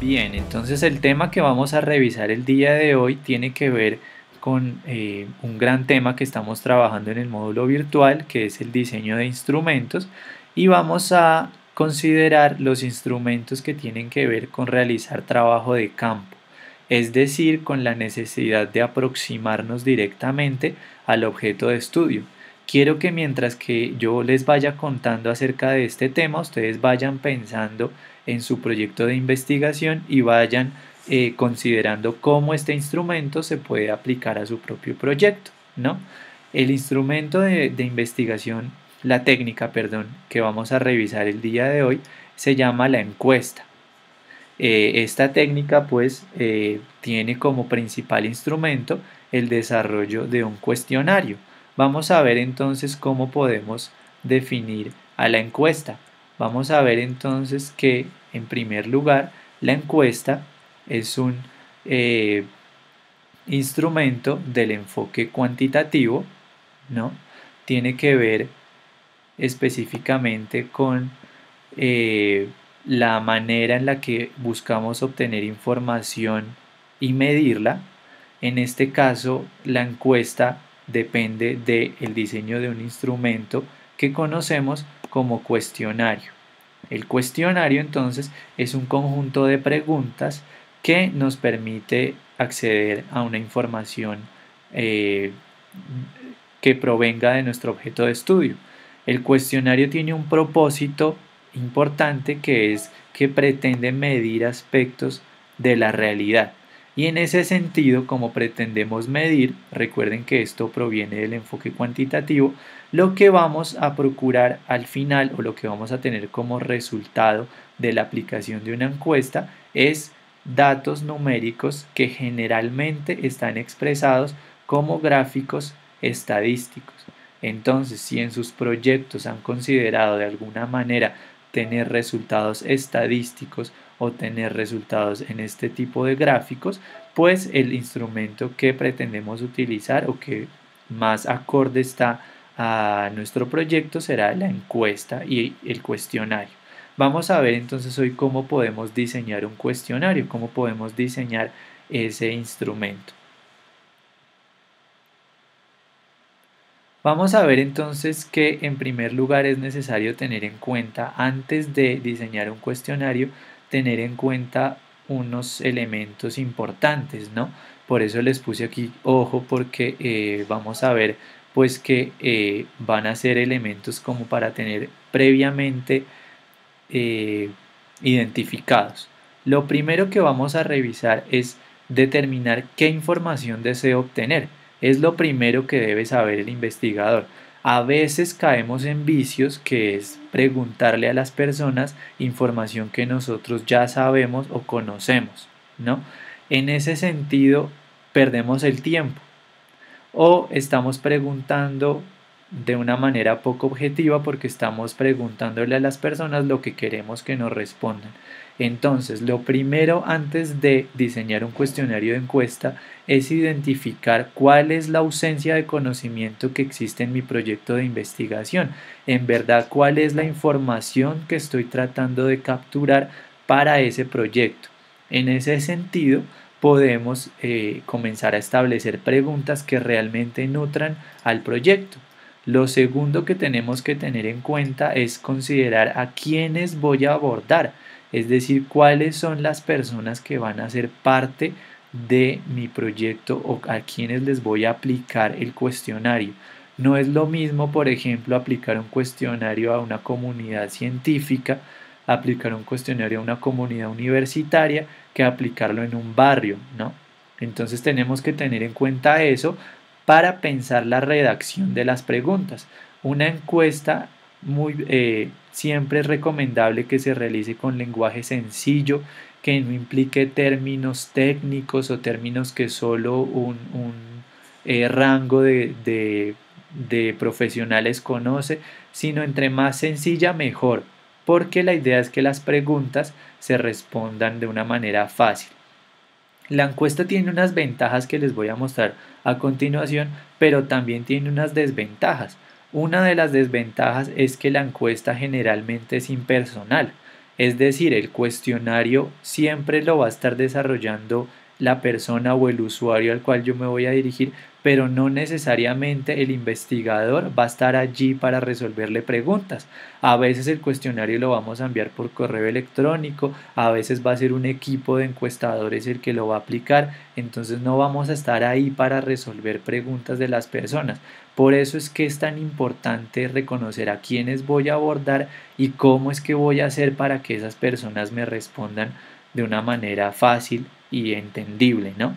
Bien, entonces el tema que vamos a revisar el día de hoy tiene que ver con un gran tema que estamos trabajando en el módulo virtual, que es el diseño de instrumentos, y vamos a considerar los instrumentos que tienen que ver con realizar trabajo de campo, es decir, con la necesidad de aproximarnos directamente al objeto de estudio. Quiero que mientras que yo les vaya contando acerca de este tema, ustedes vayan pensando en su proyecto de investigación y vayan considerando cómo este instrumento se puede aplicar a su propio proyecto, ¿no? El instrumento de investigación, la técnica, perdón, que vamos a revisar el día de hoy se llama la encuesta. Esta técnica pues tiene como principal instrumento el desarrollo de un cuestionario. Vamos a ver entonces cómo podemos definir a la encuesta. Vamos a ver entonces que en primer lugar la encuesta es un eh, instrumento del enfoque cuantitativo, ¿no? Tiene que ver específicamente con eh, la manera en la que buscamos obtener información y medirla. En este caso, la encuesta depende del diseño de un instrumento que conocemos como cuestionario. El cuestionario entonces es un conjunto de preguntas que nos permite acceder a una información eh, que provenga de nuestro objeto de estudio. El cuestionario tiene un propósito importante que es que pretende medir aspectos de la realidad. Y en ese sentido, como pretendemos medir, recuerden que esto proviene del enfoque cuantitativo, lo que vamos a procurar al final o lo que vamos a tener como resultado de la aplicación de una encuesta es datos numéricos que generalmente están expresados como gráficos estadísticos. Entonces, si en sus proyectos han considerado de alguna manera tener resultados estadísticos o tener resultados en este tipo de gráficos, pues el instrumento que pretendemos utilizar o que más acorde está a nuestro proyecto será la encuesta y el cuestionario. Vamos a ver entonces hoy cómo podemos diseñar un cuestionario, cómo podemos diseñar ese instrumento. Vamos a ver entonces que en primer lugar es necesario tener en cuenta, antes de diseñar un cuestionario, tener en cuenta unos elementos importantes, ¿no? Por eso les puse aquí ojo porque vamos a ver pues que van a ser elementos como para tener previamente eh, identificados. Lo primero que vamos a revisar es determinar qué información deseo obtener. Es lo primero que debe saber el investigador. A veces caemos en vicios que es preguntarle a las personas información que nosotros ya sabemos o conocemos, ¿no? En ese sentido, perdemos el tiempo o estamos preguntando de una manera poco objetiva porque estamos preguntándole a las personas lo que queremos que nos respondan. Entonces, lo primero antes de diseñar un cuestionario de encuesta es identificar cuál es la ausencia de conocimiento que existe en mi proyecto de investigación. En verdad, cuál es la información que estoy tratando de capturar para ese proyecto. En ese sentido, podemos comenzar a establecer preguntas que realmente nutran al proyecto. Lo segundo que tenemos que tener en cuenta es considerar a quiénes voy a abordar, es decir, cuáles son las personas que van a ser parte de mi proyecto o a quienes les voy a aplicar el cuestionario. No es lo mismo, por ejemplo, aplicar un cuestionario a una comunidad científica, aplicar un cuestionario a una comunidad universitaria, que aplicarlo en un barrio, ¿no? Entonces tenemos que tener en cuenta eso para pensar la redacción de las preguntas. Una encuesta siempre es recomendable que se realice con lenguaje sencillo, que no implique términos técnicos o términos que solo un rango de profesionales conoce, sino entre más sencilla mejor, porque la idea es que las preguntas se respondan de una manera fácil. La encuesta tiene unas ventajas que les voy a mostrar a continuación, pero también tiene unas desventajas. Una de las desventajas es que la encuesta generalmente es impersonal, Es decir, el cuestionario siempre lo va a estar desarrollando la persona o el usuario al cual yo me voy a dirigir, pero no necesariamente el investigador va a estar allí para resolverle preguntas. A veces el cuestionario lo vamos a enviar por correo electrónico, a veces va a ser un equipo de encuestadores el que lo va a aplicar, entonces no vamos a estar ahí para resolver preguntas de las personas. Por eso es que es tan importante reconocer a quiénes voy a abordar y cómo es que voy a hacer para que esas personas me respondan de una manera fácil y entendible, ¿no?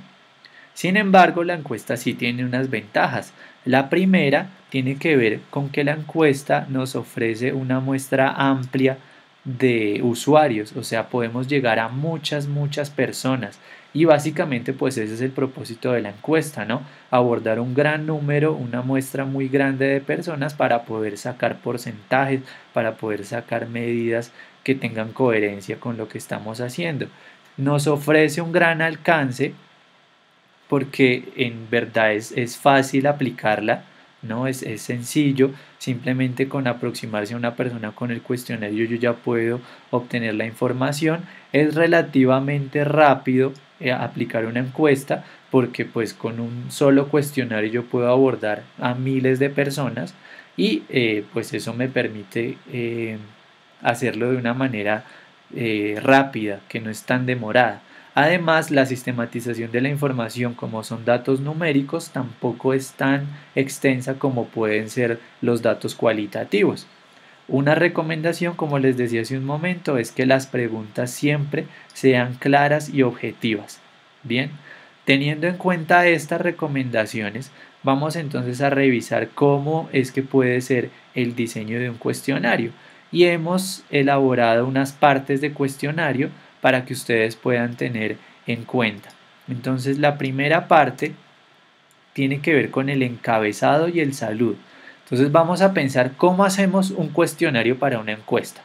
Sin embargo, la encuesta sí tiene unas ventajas. La primera tiene que ver con que la encuesta nos ofrece una muestra amplia de usuarios, o sea, podemos llegar a muchas personas y básicamente pues ese es el propósito de la encuesta, ¿no? Abordar un gran número, una muestra muy grande de personas para poder sacar porcentajes, para poder sacar medidas que tengan coherencia con lo que estamos haciendo. Nos ofrece un gran alcance porque en verdad es fácil aplicarla, ¿no? Es sencillo, simplemente con aproximarse a una persona con el cuestionario yo ya puedo obtener la información. Es relativamente rápido aplicar una encuesta porque pues con un solo cuestionario yo puedo abordar a miles de personas y pues eso me permite hacerlo de una manera rápida, que no es tan demorada. Además, la sistematización de la información, como son datos numéricos, tampoco es tan extensa como pueden ser los datos cualitativos. Una recomendación, como les decía hace un momento, es que las preguntas siempre sean claras y objetivas. Bien, teniendo en cuenta estas recomendaciones, vamos entonces a revisar cómo es que puede ser el diseño de un cuestionario. Y hemos elaborado unas partes de cuestionario para que ustedes puedan tener en cuenta. Entonces, la primera parte tiene que ver con el encabezado y el saludo. Entonces vamos a pensar cómo hacemos un cuestionario para una encuesta.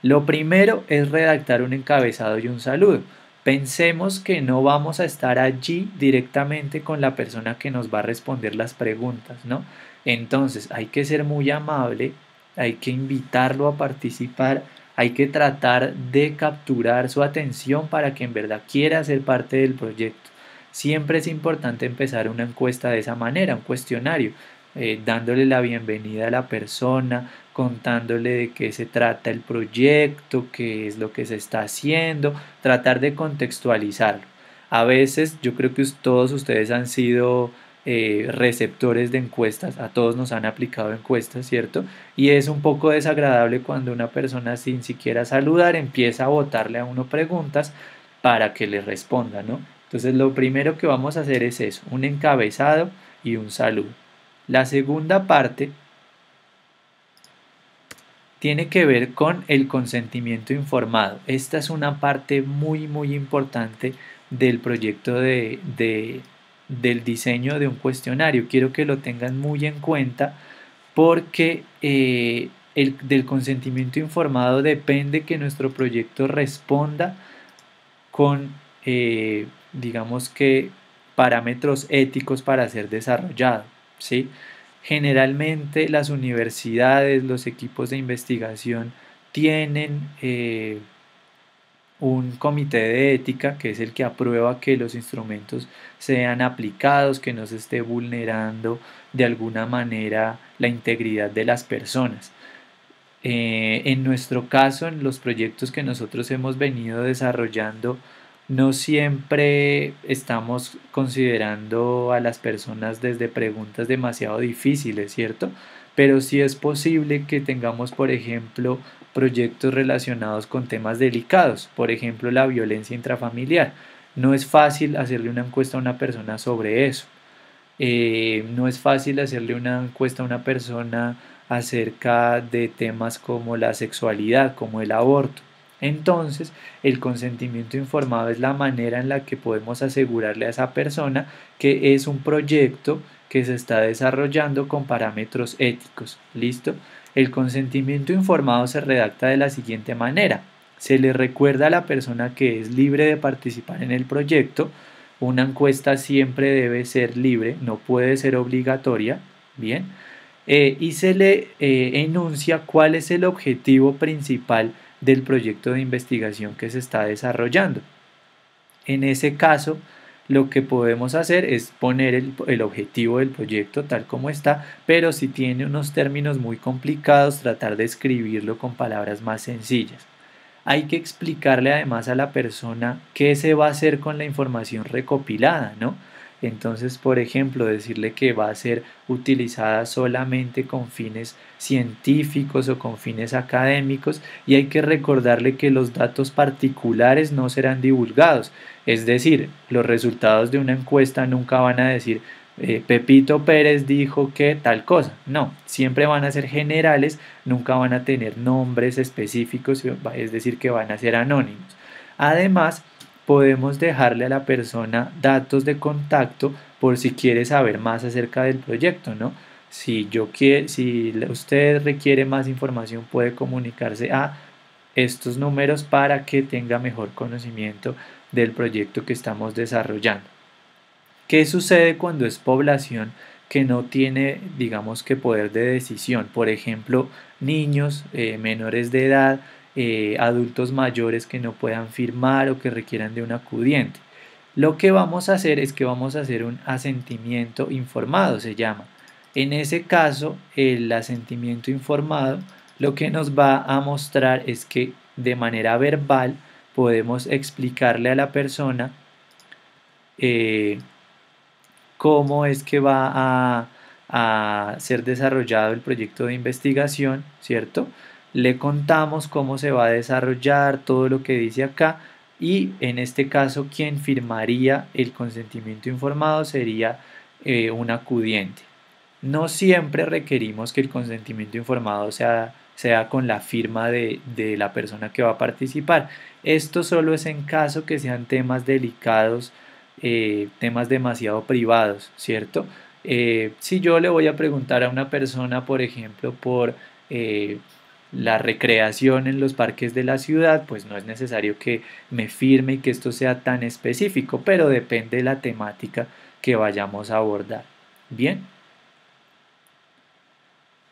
Lo primero es redactar un encabezado y un saludo. Pensemos que no vamos a estar allí directamente con la persona que nos va a responder las preguntas, ¿no? Entonces hay que ser muy amable, hay que invitarlo a participar, hay que tratar de capturar su atención para que en verdad quiera ser parte del proyecto. Siempre es importante empezar una encuesta de esa manera, un cuestionario, dándole la bienvenida a la persona, contándole de qué se trata el proyecto, qué es lo que se está haciendo, tratar de contextualizarlo. A veces yo creo que todos ustedes han sido receptores de encuestas, a todos nos han aplicado encuestas, ¿cierto? Y es un poco desagradable cuando una persona sin siquiera saludar empieza a botarle a uno preguntas para que le responda, ¿no? Entonces lo primero que vamos a hacer es eso, un encabezado y un saludo. La segunda parte tiene que ver con el consentimiento informado. Esta es una parte muy importante del proyecto del diseño de un cuestionario. Quiero que lo tengan muy en cuenta porque del consentimiento informado depende que nuestro proyecto responda con, digamos que, parámetros éticos para ser desarrollado, ¿sí? Generalmente las universidades, los equipos de investigación tienen un comité de ética que es el que aprueba que los instrumentos sean aplicados, que no se esté vulnerando de alguna manera la integridad de las personas. En nuestro caso, en los proyectos que nosotros hemos venido desarrollando, no siempre estamos considerando a las personas desde preguntas demasiado difíciles, ¿cierto? Pero sí es posible que tengamos, por ejemplo, proyectos relacionados con temas delicados, por ejemplo, la violencia intrafamiliar. No es fácil hacerle una encuesta a una persona sobre eso. No es fácil hacerle una encuesta a una persona acerca de temas como la sexualidad, como el aborto. Entonces, el consentimiento informado es la manera en la que podemos asegurarle a esa persona que es un proyecto que se está desarrollando con parámetros éticos. ¿Listo? El consentimiento informado se redacta de la siguiente manera. Se le recuerda a la persona que es libre de participar en el proyecto. Una encuesta siempre debe ser libre, no puede ser obligatoria. Bien. Y se le enuncia cuál es el objetivo principal del proyecto de investigación que se está desarrollando. En ese caso, lo que podemos hacer es poner el objetivo del proyecto tal como está, pero si tiene unos términos muy complicados, tratar de escribirlo con palabras más sencillas. Hay que explicarle además a la persona qué se va a hacer con la información recopilada, ¿no? Entonces, por ejemplo, decirle que va a ser utilizada solamente con fines científicos o con fines académicos, y hay que recordarle que los datos particulares no serán divulgados. Es decir, los resultados de una encuesta nunca van a decir Pepito Pérez dijo que tal cosa. No, siempre van a ser generales, nunca van a tener nombres específicos, es decir, que van a ser anónimos. Además, podemos dejarle a la persona datos de contacto por si quiere saber más acerca del proyecto, ¿no? Si usted requiere más información, puede comunicarse a estos números para que tenga mejor conocimiento del proyecto que estamos desarrollando. ¿Qué sucede cuando es población que no tiene, digamos que poder de decisión? Por ejemplo, niños, menores de edad, adultos mayores que no puedan firmar o que requieran de un acudiente. Lo que vamos a hacer es que vamos a hacer un asentimiento informado, se llama. En ese caso, el asentimiento informado lo que nos va a mostrar es que de manera verbal podemos explicarle a la persona eh, cómo es que va a ser desarrollado el proyecto de investigación, ¿cierto? Le contamos cómo se va a desarrollar, todo lo que dice acá, y en este caso quien firmaría el consentimiento informado sería un acudiente. No siempre requerimos que el consentimiento informado sea con la firma de la persona que va a participar. Esto solo es en caso que sean temas delicados, temas demasiado privados, ¿cierto? Si yo le voy a preguntar a una persona, por ejemplo, por la recreación en los parques de la ciudad, pues no es necesario que me firme y que esto sea tan específico, pero depende de la temática que vayamos a abordar. Bien.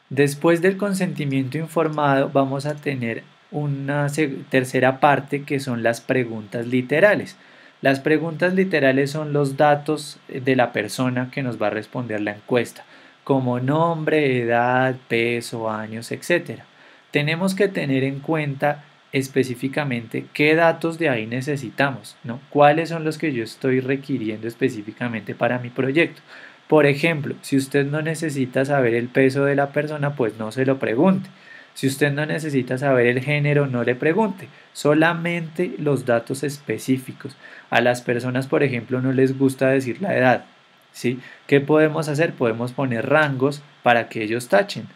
Después del consentimiento informado vamos a tener una tercera parte que son las preguntas literales. Las preguntas literales son los datos de la persona que nos va a responder la encuesta, como nombre, edad, peso, años, etc. Tenemos que tener en cuenta específicamente qué datos de ahí necesitamos, ¿no? ¿Cuáles son los que yo estoy requiriendo específicamente para mi proyecto? Por ejemplo, si usted no necesita saber el peso de la persona, pues no se lo pregunte. Si usted no necesita saber el género, no le pregunte. Solamente los datos específicos. A las personas, por ejemplo, no les gusta decir la edad. ¿Sí? ¿Qué podemos hacer? Podemos poner rangos para que ellos tachen.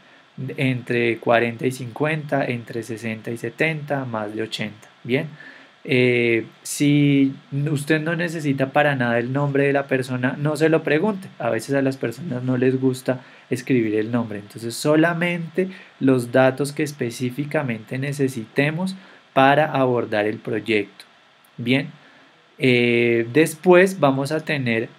Entre 40 y 50, entre 60 y 70, más de 80. Bien. Si usted no necesita para nada el nombre de la persona, no se lo pregunte. A veces a las personas no les gusta escribir el nombre. Entonces solamente los datos que específicamente necesitemos para abordar el proyecto. Bien, después vamos a tener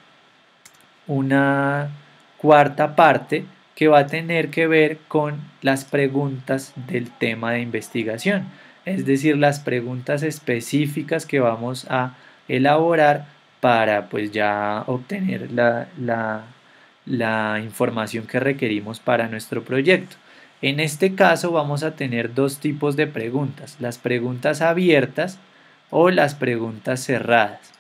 una cuarta parte que va a tener que ver con las preguntas del tema de investigación, es decir, las preguntas específicas que vamos a elaborar para pues ya obtener la información que requerimos para nuestro proyecto. En este caso vamos a tener dos tipos de preguntas, las preguntas abiertas o las preguntas cerradas.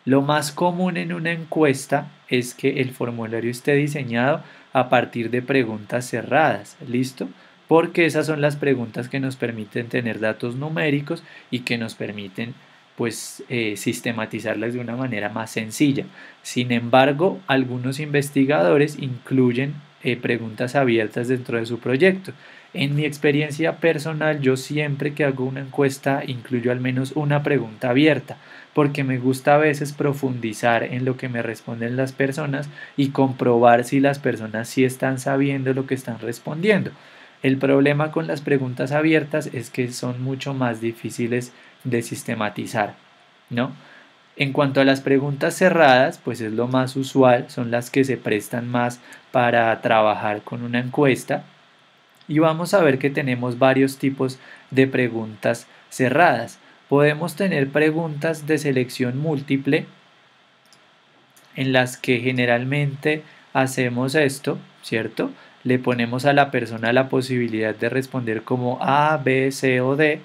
Lo más común en una encuesta es que el formulario esté diseñado a partir de preguntas cerradas, ¿listo? Porque esas son las preguntas que nos permiten tener datos numéricos y que nos permiten pues sistematizarlas de una manera más sencilla. Sin embargo, algunos investigadores incluyen preguntas abiertas dentro de su proyecto. En mi experiencia personal, yo siempre que hago una encuesta incluyo al menos una pregunta abierta, porque me gusta a veces profundizar en lo que me responden las personas y comprobar si las personas sí están sabiendo lo que están respondiendo. El problema con las preguntas abiertas es que son mucho más difíciles de sistematizar, ¿no? En cuanto a las preguntas cerradas, pues es lo más usual, son las que se prestan más para trabajar con una encuesta. Y vamos a ver que tenemos varios tipos de preguntas cerradas. Podemos tener preguntas de selección múltiple en las que generalmente hacemos esto, ¿cierto? Le ponemos a la persona la posibilidad de responder como A, B, C o D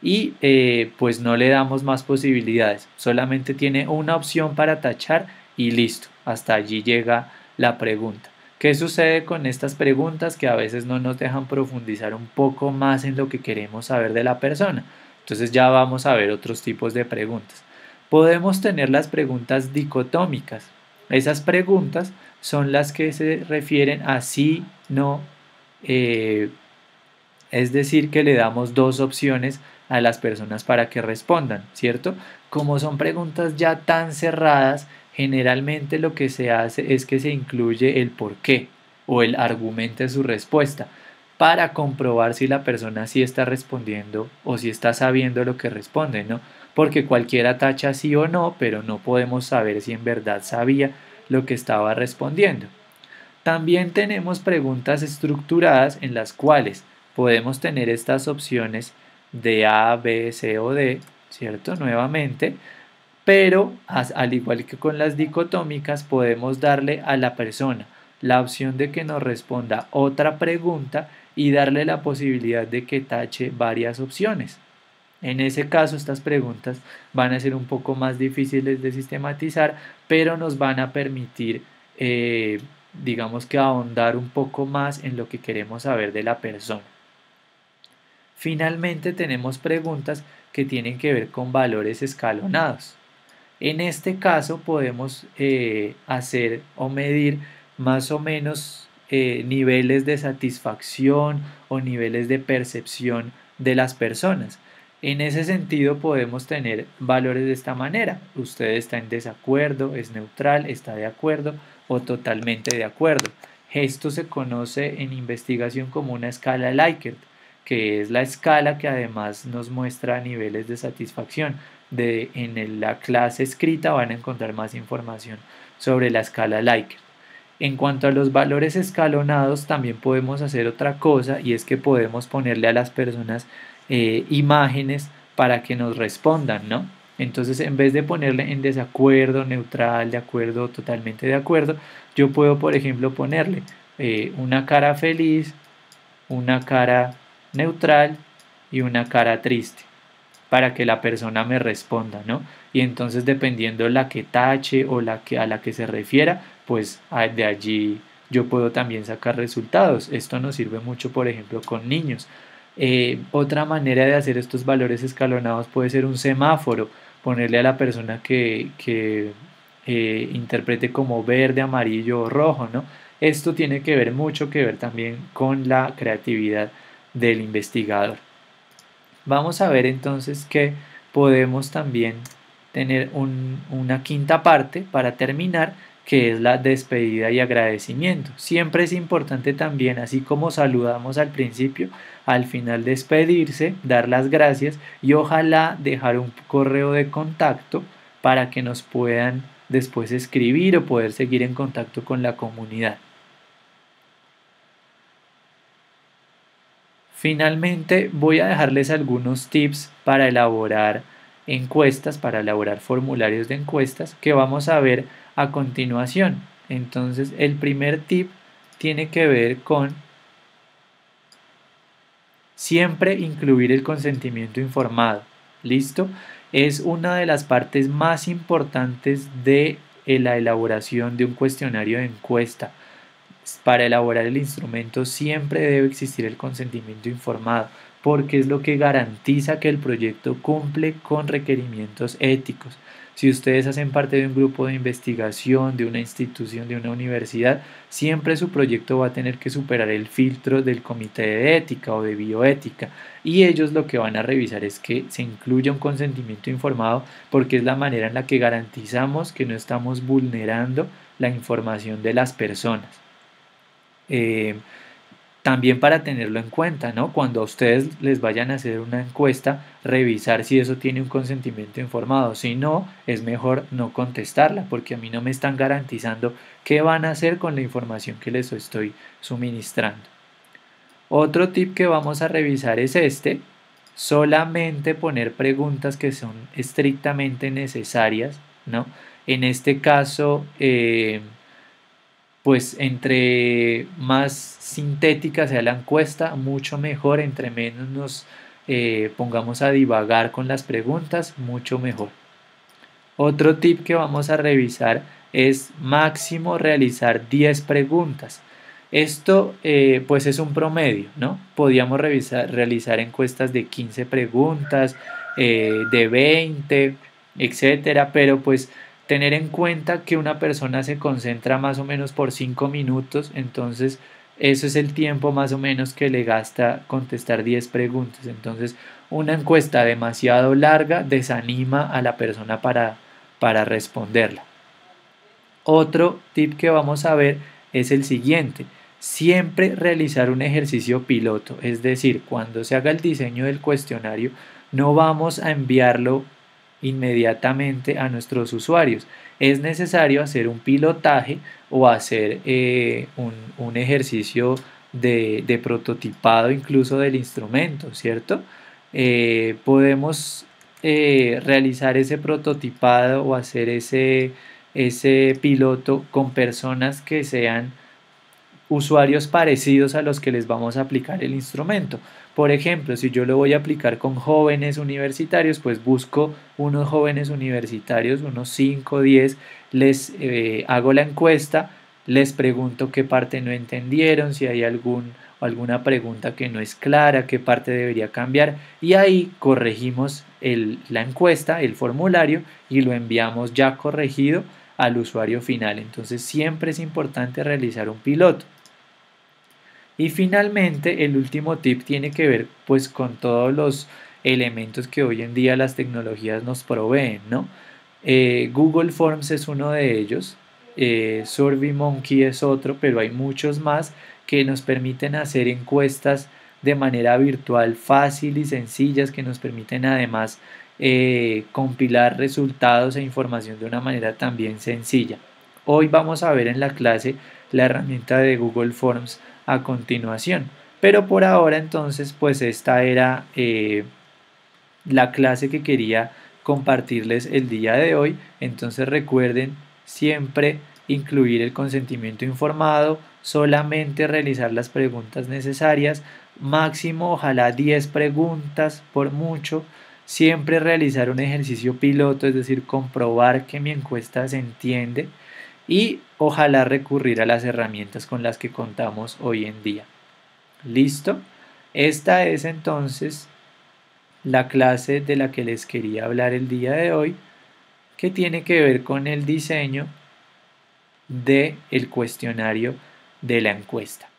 y pues no le damos más posibilidades, solamente tiene una opción para tachar y listo, hasta allí llega la pregunta. ¿Qué sucede con estas preguntas que a veces no nos dejan profundizar un poco más en lo que queremos saber de la persona? Entonces ya vamos a ver otros tipos de preguntas. Podemos tener las preguntas dicotómicas. Esas preguntas son las que se refieren a sí, no, eh, es decir, que le damos dos opciones a las personas para que respondan, ¿cierto? Como son preguntas ya tan cerradas, generalmente lo que se hace es que se incluye el por qué o el argumento de su respuesta para comprobar si la persona sí está respondiendo o si está sabiendo lo que responde, ¿no? Porque cualquiera tacha sí o no, pero no podemos saber si en verdad sabía lo que estaba respondiendo. También tenemos preguntas estructuradas en las cuales podemos tener estas opciones de A, B, C o D, ¿cierto? Nuevamente, pero al igual que con las dicotómicas, podemos darle a la persona la opción de que nos responda otra pregunta y darle la posibilidad de que tache varias opciones. En ese caso, estas preguntas van a ser un poco más difíciles de sistematizar, pero nos van a permitir, digamos que ahondar un poco más en lo que queremos saber de la persona. Finalmente, tenemos preguntas que tienen que ver con valores escalonados. En este caso, podemos hacer o medir más o menos niveles de satisfacción o niveles de percepción de las personas. En ese sentido podemos tener valores de esta manera. Usted está en desacuerdo, es neutral, está de acuerdo o totalmente de acuerdo. Esto se conoce en investigación como una escala Likert, que es la escala que además nos muestra niveles de satisfacción. En la clase escrita van a encontrar más información sobre la escala Likert. En cuanto a los valores escalonados, también podemos hacer otra cosa y es que podemos ponerle a las personas imágenes para que nos respondan, ¿no? Entonces, en vez de ponerle en desacuerdo, neutral, de acuerdo, totalmente de acuerdo, yo puedo, por ejemplo, ponerle una cara feliz, una cara neutral y una cara triste para que la persona me responda, ¿no? Y entonces dependiendo la que tache o a la que se refiera, pues de allí yo puedo también sacar resultados. Esto nos sirve mucho, por ejemplo, con niños. Otra manera de hacer estos valores escalonados puede ser un semáforo, ponerle a la persona que interprete como verde, amarillo o rojo, ¿no? Esto tiene que ver mucho que ver también con la creatividad del investigador. Vamos a ver entonces que podemos también tener una quinta parte para terminar, que es la despedida y agradecimiento. Siempre es importante también, así como saludamos al principio, al final despedirse, dar las gracias y ojalá dejar un correo de contacto para que nos puedan después escribir o poder seguir en contacto con la comunidad. Finalmente, voy a dejarles algunos tips para elaborar encuestas, para elaborar formularios de encuestas que vamos a ver a continuación. Entonces, el primer tip tiene que ver con siempre incluir el consentimiento informado. ¿Listo? Es una de las partes más importantes de la elaboración de un cuestionario de encuesta. Para elaborar el instrumento siempre debe existir el consentimiento informado, porque es lo que garantiza que el proyecto cumple con requerimientos éticos. Si ustedes hacen parte de un grupo de investigación, de una institución, de una universidad, siempre su proyecto va a tener que superar el filtro del comité de ética o de bioética y ellos lo que van a revisar es que se incluya un consentimiento informado porque es la manera en la que garantizamos que no estamos vulnerando la información de las personas. Eh, También para tenerlo en cuenta, ¿no? Cuando a ustedes les vayan a hacer una encuesta, revisar si eso tiene un consentimiento informado. Si no, es mejor no contestarla porque a mí no me están garantizando qué van a hacer con la información que les estoy suministrando. Otro tip que vamos a revisar es este: solamente poner preguntas que son estrictamente necesarias, ¿no? En este caso, pues entre más sintética sea la encuesta, mucho mejor. Entre menos nos pongamos a divagar con las preguntas, mucho mejor. Otro tip que vamos a revisar es máximo realizar 10 preguntas. Esto pues es un promedio, ¿no? Podríamos realizar encuestas de 15 preguntas, de 20, etcétera, pero pues tener en cuenta que una persona se concentra más o menos por 5 minutos, entonces eso es el tiempo más o menos que le gasta contestar 10 preguntas. Entonces una encuesta demasiado larga desanima a la persona para responderla. Otro tip que vamos a ver es el siguiente: siempre realizar un ejercicio piloto, es decir, cuando se haga el diseño del cuestionario, no vamos a enviarlo inmediatamente a nuestros usuarios. Es necesario hacer un pilotaje o hacer un ejercicio de prototipado incluso del instrumento, ¿cierto? Podemos realizar ese prototipado o hacer ese piloto con personas que sean usuarios parecidos a los que les vamos a aplicar el instrumento. Por ejemplo, si yo lo voy a aplicar con jóvenes universitarios, pues busco unos jóvenes universitarios, unos 5 o 10, les hago la encuesta, les pregunto qué parte no entendieron, si hay alguna pregunta que no es clara, qué parte debería cambiar, y ahí corregimos la encuesta, el formulario, y lo enviamos ya corregido al usuario final. Entonces siempre es importante realizar un piloto. Y finalmente, el último tip tiene que ver pues con todos los elementos que hoy en día las tecnologías nos proveen, ¿no? Google Forms es uno de ellos, SurveyMonkey es otro, pero hay muchos más que nos permiten hacer encuestas de manera virtual fácil y sencillas, que nos permiten además compilar resultados e información de una manera también sencilla. Hoy vamos a ver en la clase la herramienta de Google Forms a continuación, pero por ahora entonces pues esta era la clase que quería compartirles el día de hoy. Entonces recuerden siempre incluir el consentimiento informado, solamente realizar las preguntas necesarias, máximo ojalá 10 preguntas por mucho, siempre realizar un ejercicio piloto, es decir, comprobar que mi encuesta se entiende, y ojalá recurrir a las herramientas con las que contamos hoy en día. ¿Listo? Esta es entonces la clase de la que les quería hablar el día de hoy, que tiene que ver con el diseño del cuestionario de la encuesta.